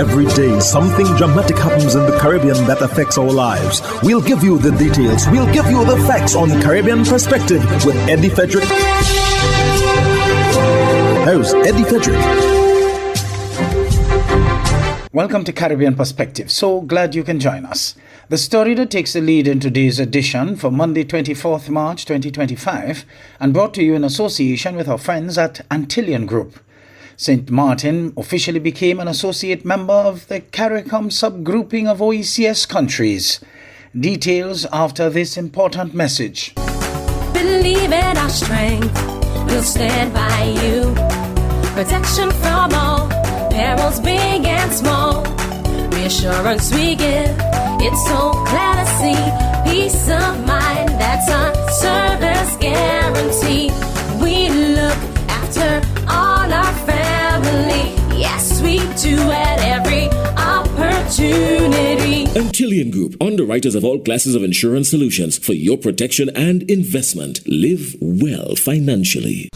Every day, something dramatic happens in the Caribbean that affects our lives. We'll give you the details. We'll give you the facts on Caribbean Perspective with Eddie Fedrick. Host Eddie Fedrick. Welcome to Caribbean Perspective. So glad you can join us. The story that takes the lead in today's edition for Monday, 24th March 2025, and brought to you in association with our friends at Antillean Group. St. Martin officially became an associate member of the CARICOM subgrouping of OECS countries. Details after this important message. Believe in our strength, we'll stand by you. Protection from all, perils big and small. Reassurance we give, it's so clear to see. Peace of mind, that's our service guarantee. We look after all our family. Yes, we do at every opportunity. Antillean Group, underwriters of all classes of insurance solutions for your protection and investment. Live well financially.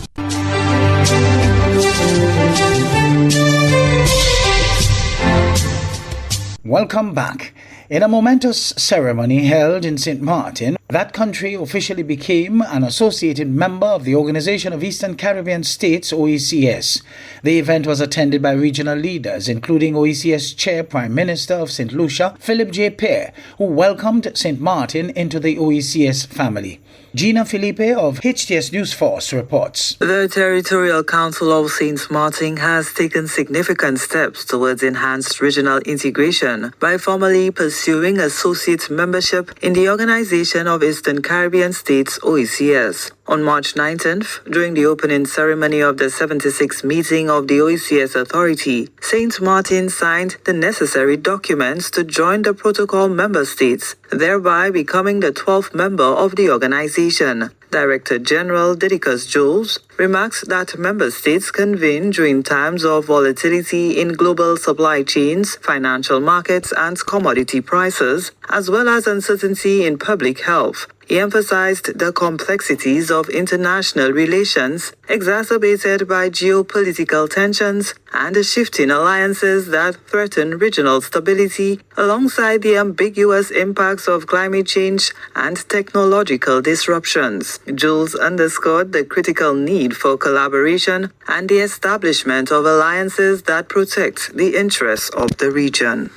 Welcome back. In a momentous ceremony held in St. Martin, that country officially became an associated member of the Organization of Eastern Caribbean States, OECS. The event was attended by regional leaders, including OECS Chair Prime Minister of St. Lucia, Philip J. Pierre, who welcomed St. Martin into the OECS family. Gina Felipe of HTS News Force reports. The Territorial Council of St. Martin has taken significant steps towards enhanced regional integration by formally pursuing associate membership in the Organization of Eastern Caribbean States, OECS. On March 19th, during the opening ceremony of the 76th meeting of the OECS Authority, St. Martin signed the necessary documents to join the protocol member states, thereby becoming the 12th member of the organization. Director General Didicus Jules remarks that member states convene during times of volatility in global supply chains, financial markets, and commodity prices, as well as uncertainty in public health. He emphasized the complexities of international relations exacerbated by geopolitical tensions and the shifting alliances that threaten regional stability, alongside the ambiguous impacts of climate change and technological disruptions. Jules underscored the critical need for collaboration and the establishment of alliances that protect the interests of the region.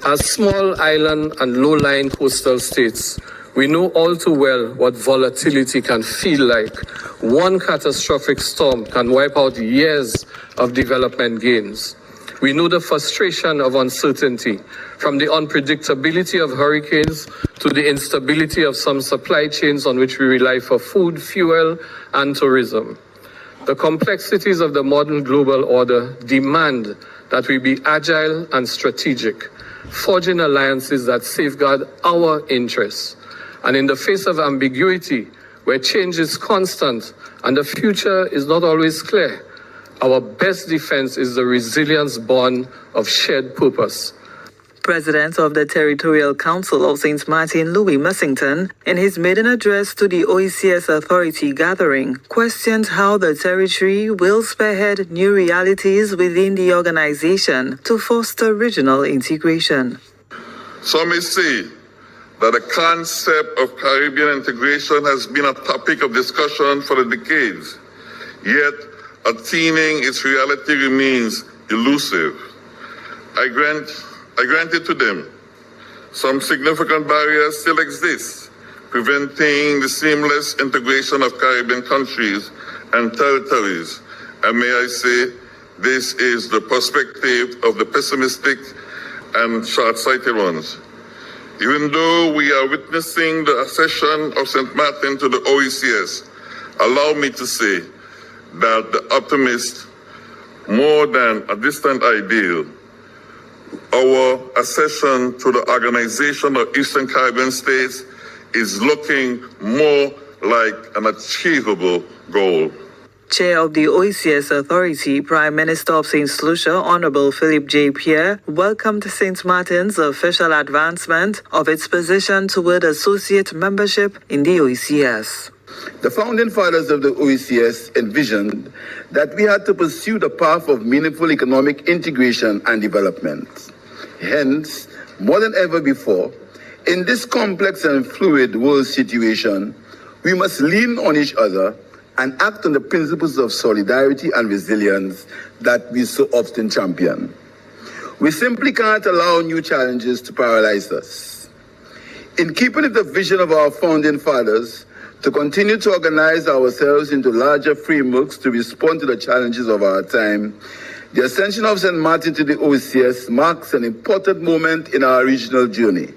As small island and low-lying coastal states, we know all too well what volatility can feel like. One catastrophic storm can wipe out years of development gains. We know the frustration of uncertainty, from the unpredictability of hurricanes to the instability of some supply chains on which we rely for food, fuel, and tourism. The complexities of the modern global order demand that we be agile and strategic, forging alliances that safeguard our interests. And in the face of ambiguity, where change is constant and the future is not always clear, our best defense is the resilience born of shared purpose. President of the Territorial Council of St. Martin, Louis Mussington, in his maiden address to the OECS Authority gathering, questioned how the territory will spearhead new realities within the organization to foster regional integration. Some may say that the concept of Caribbean integration has been a topic of discussion for decades, yet attaining its reality remains elusive. I grant it to them. Some significant barriers still exist, preventing the seamless integration of Caribbean countries and territories. And may I say, this is the perspective of the pessimistic and short-sighted ones. Even though we are witnessing the accession of St. Martin to the OECS, allow me to say that the optimist, more than a distant ideal, our accession to the Organization of Eastern Caribbean States is looking more like an achievable goal. Chair of the OECS Authority, Prime Minister of St. Lucia, Honorable Philip J. Pierre, welcomed St. Martin's official advancement of its position toward associate membership in the OECS. The founding fathers of the OECS envisioned that we had to pursue the path of meaningful economic integration and development. Hence, more than ever before, in this complex and fluid world situation, we must lean on each other and act on the principles of solidarity and resilience that we so often champion. We simply can't allow new challenges to paralyze us. In keeping with the vision of our founding fathers, to continue to organize ourselves into larger frameworks to respond to the challenges of our time, the ascension of St. Martin to the OECS marks an important moment in our regional journey.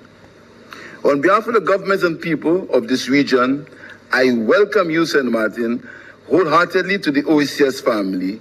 On behalf of the governments and people of this region, I welcome you, St. Martin, wholeheartedly to the OECS family.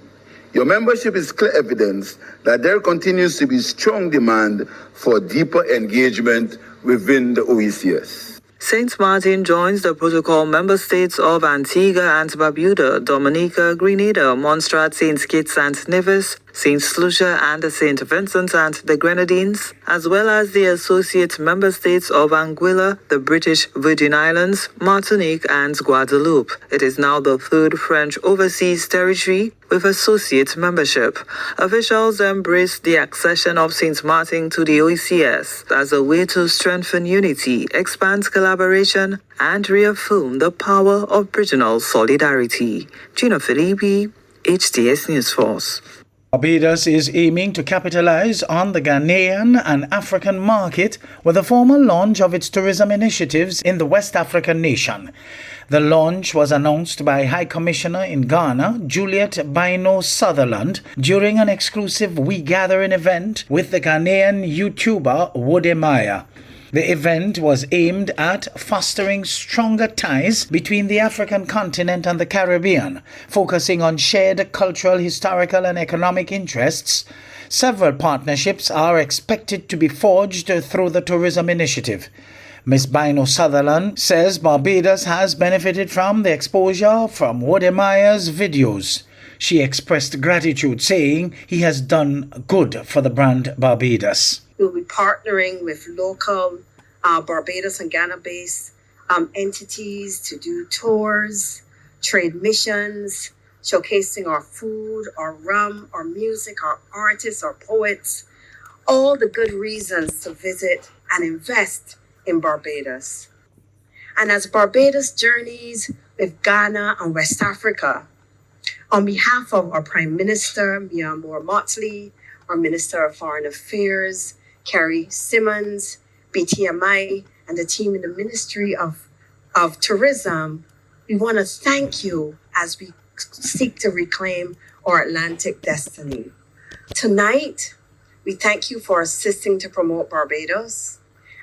Your membership is clear evidence that there continues to be strong demand for deeper engagement within the OECS. St. Martin joins the protocol member states of Antigua and Barbuda, Dominica, Grenada, Montserrat, St. Kitts and Nevis, St. Lucia and St. Vincent and the Grenadines, as well as the associate member states of Anguilla, the British Virgin Islands, Martinique and Guadeloupe. It is now the third French overseas territory with associate membership. Officials embraced the accession of St. Martin to the OECS as a way to strengthen unity, expand collaboration, and reaffirm the power of regional solidarity. Gina Filippi, HTS News Force. Barbados is aiming to capitalize on the Ghanaian and African market with the formal launch of its tourism initiatives in the West African nation. The launch was announced by High Commissioner in Ghana, Juliet Bino Sutherland, during an exclusive We Gathering event with the Ghanaian YouTuber Wodemaya. The event was aimed at fostering stronger ties between the African continent and the Caribbean, focusing on shared cultural, historical, and economic interests. Several partnerships are expected to be forged through the tourism initiative. Ms. Bino Sutherland says Barbados has benefited from the exposure from Wodemaya's videos. She expressed gratitude, saying he has done good for the brand Barbados. We'll be partnering with local Barbados and Ghana-based entities to do tours, trade missions, showcasing our food, our rum, our music, our artists, our poets, all the good reasons to visit and invest in Barbados. And as Barbados journeys with Ghana and West Africa, on behalf of our Prime Minister, Mia Moore-Motley, our Minister of Foreign Affairs, Kerry Simmons, BTMI, and the team in the Ministry of Tourism, we want to thank you as we seek to reclaim our Atlantic destiny. Tonight, we thank you for assisting to promote Barbados,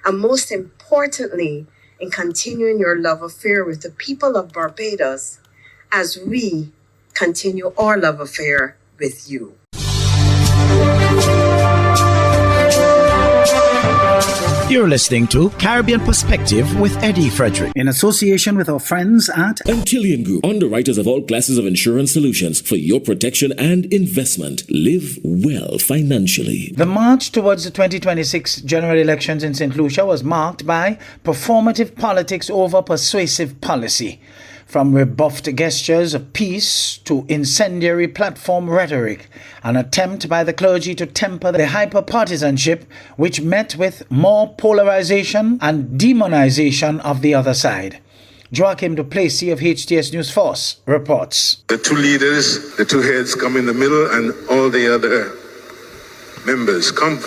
and most importantly, in continuing your love affair with the people of Barbados as we continue our love affair with you. You're listening to Caribbean Perspective with Eddie Frederick, in association with our friends at Antilian Group, underwriters of all classes of insurance solutions for your protection and investment. Live well financially. The march towards the 2026 general elections in St. Lucia was marked by performative politics over persuasive policy. From rebuffed gestures of peace to incendiary platform rhetoric, an attempt by the clergy to temper the hyper-partisanship which met with more polarization and demonization of the other side. Joachim Duplessis of HTS News Force reports. The two leaders, the two heads come in the middle, and all the other members come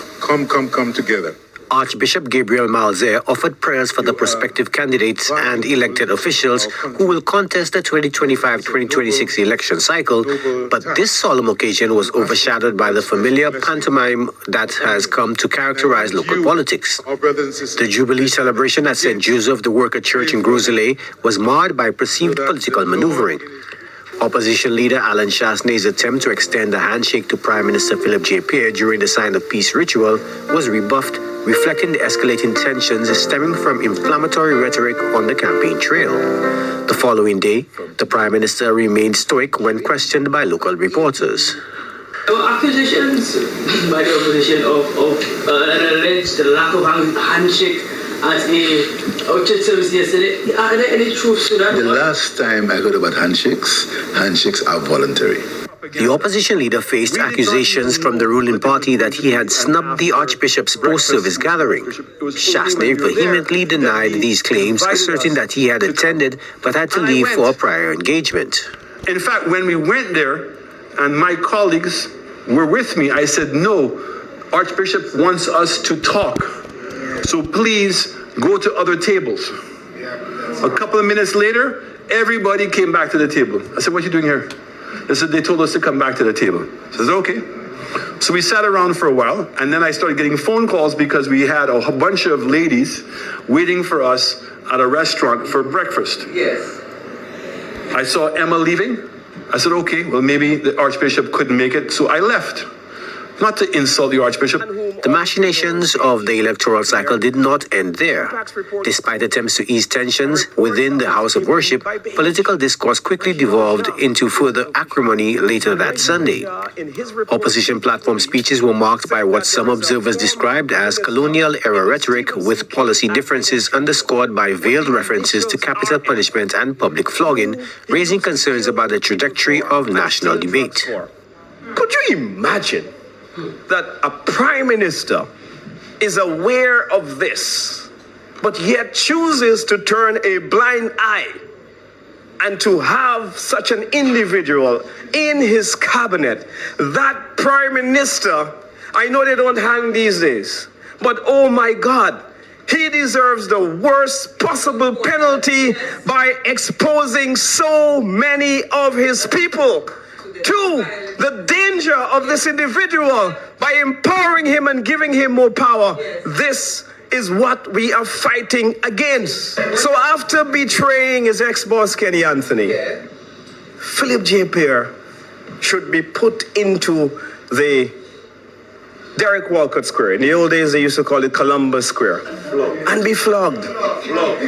together. Archbishop Gabriel Malzer offered prayers for the prospective candidates and elected officials who will contest the 2025-2026 election cycle, but this solemn occasion was overshadowed by the familiar pantomime that has come to characterize local politics. The Jubilee celebration at St. Joseph the Worker Church in Gros-Islet was marred by perceived political maneuvering. Opposition leader Alan Chastain's attempt to extend a handshake to Prime Minister Philip J. Pierre during the sign of peace ritual was rebuffed, reflecting the escalating tensions stemming from inflammatory rhetoric on the campaign trail. The following day, the Prime Minister remained stoic when questioned by local reporters. Accusations by the opposition of an alleged lack of handshake at our church service yesterday. Are there any truths to that? The last time I heard about handshakes are voluntary. The opposition leader faced accusations from the ruling party that he had snubbed the Archbishop's post-service gathering. Shasney vehemently denied these claims, asserting that he had attended but had to leave for a prior engagement. In fact, when we went there and my colleagues were with me, I said, no, Archbishop wants us to talk. So please go to other tables. A couple of minutes later, everybody came back to the table. I said, what are you doing here? They said, they told us to come back to the table. I said, okay. So we sat around for a while, and then I started getting phone calls because we had a bunch of ladies waiting for us at a restaurant for breakfast. Yes. I saw Emma leaving. I said, okay, well, maybe the Archbishop couldn't make it, so I left. Not to insult the Archbishop. The machinations of the electoral cycle did not end there. Despite attempts to ease tensions within the House of Worship, political discourse quickly devolved into further acrimony later that Sunday. Opposition platform speeches were marked by what some observers described as colonial-era rhetoric, with policy differences underscored by veiled references to capital punishment and public flogging, raising concerns about the trajectory of national debate. Could you imagine that a prime minister is aware of this, but yet chooses to turn a blind eye, and to have such an individual in his cabinet? That prime minister, I know they don't hang these days, but oh my God, he deserves the worst possible penalty by exposing so many of his people to the danger of this individual by empowering him and giving him more power. This is what we are fighting against. So after betraying his ex-boss Kenny Anthony, Philip J. Pierre should be put into the Derek Walcott Square. In the old days, they used to call it Columbus Square, and be flogged.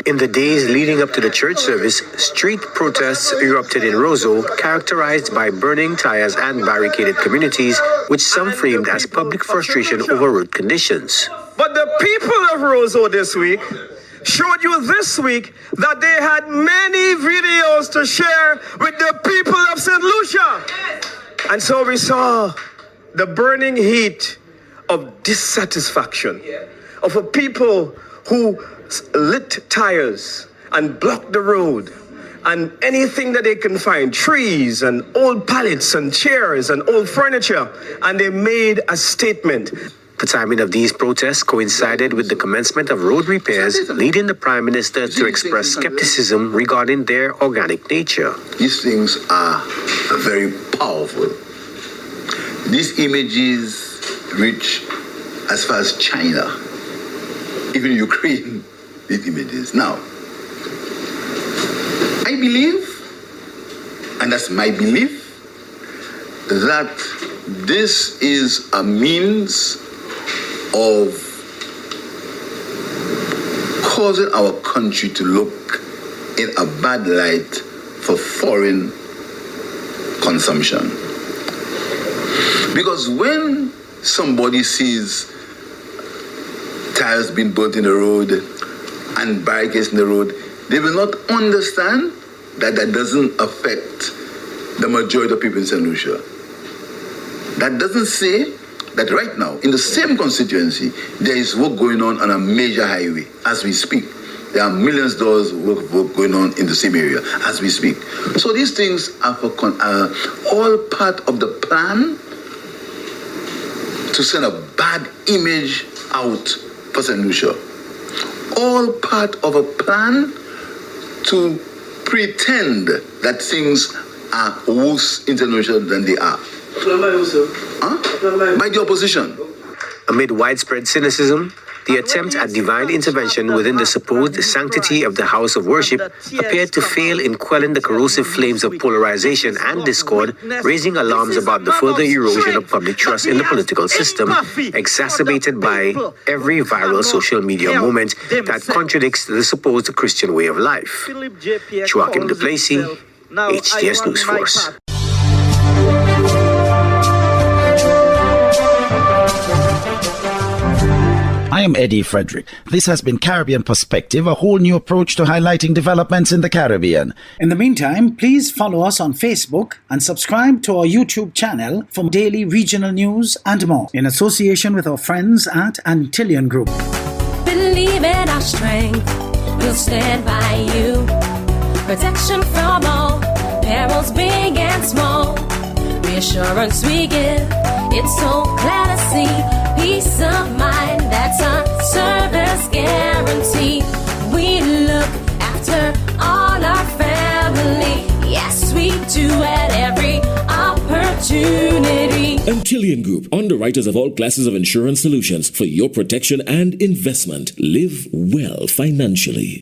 In the days leading up to the church service, street protests erupted in Roseau, characterized by burning tires and barricaded communities, which some framed as public frustration over road conditions. But the people of Roseau this week showed you this week that they had many videos to share with the people of St. Lucia. And so we saw the burning heat of dissatisfaction of a people who lit tires and blocked the road and anything that they can find, trees and old pallets and chairs and old furniture, and they made a statement. The timing of these protests coincided with the commencement of road repairs, leading the Prime Minister to express skepticism regarding their organic nature. These things are very powerful. These images reach as far as China, even Ukraine, these images. Now, I believe, and that's my belief, that this is a means of causing our country to look in a bad light for foreign consumption. Because when somebody sees tires being burnt in the road and barricades in the road, they will not understand that that doesn't affect the majority of people in St. Lucia. That doesn't say that right now, in the same constituency, there is work going on a major highway as we speak. There are millions of dollars work going on in the same area as we speak. So these things are all part of the plan to send a bad image out for St. Lucia. All part of a plan to pretend that things are worse in St. Lucia than they are. By the opposition. Amid widespread cynicism, the attempt at divine intervention within the supposed sanctity of the House of Worship appeared to fail in quelling the corrosive flames of polarization and discord, raising alarms about the further erosion of public trust in the political system, exacerbated by every viral social media moment that contradicts the supposed Christian way of life. Joachim Duplessis, HTS News Force. I am Eddie Frederick. This has been Caribbean Perspective, a whole new approach to highlighting developments in the Caribbean. In the meantime, please follow us on Facebook and subscribe to our YouTube channel for daily regional news and more, in association with our friends at Antillean Group. Believe in our strength, we'll stand by you. Protection from all perils, big and small. Reassurance we give, it's so clear to see. Peace of mind, that's our service guarantee. We look after all our family. Yes, we do at every opportunity. Antillean Group, underwriters of all classes of insurance solutions for your protection and investment. Live well financially.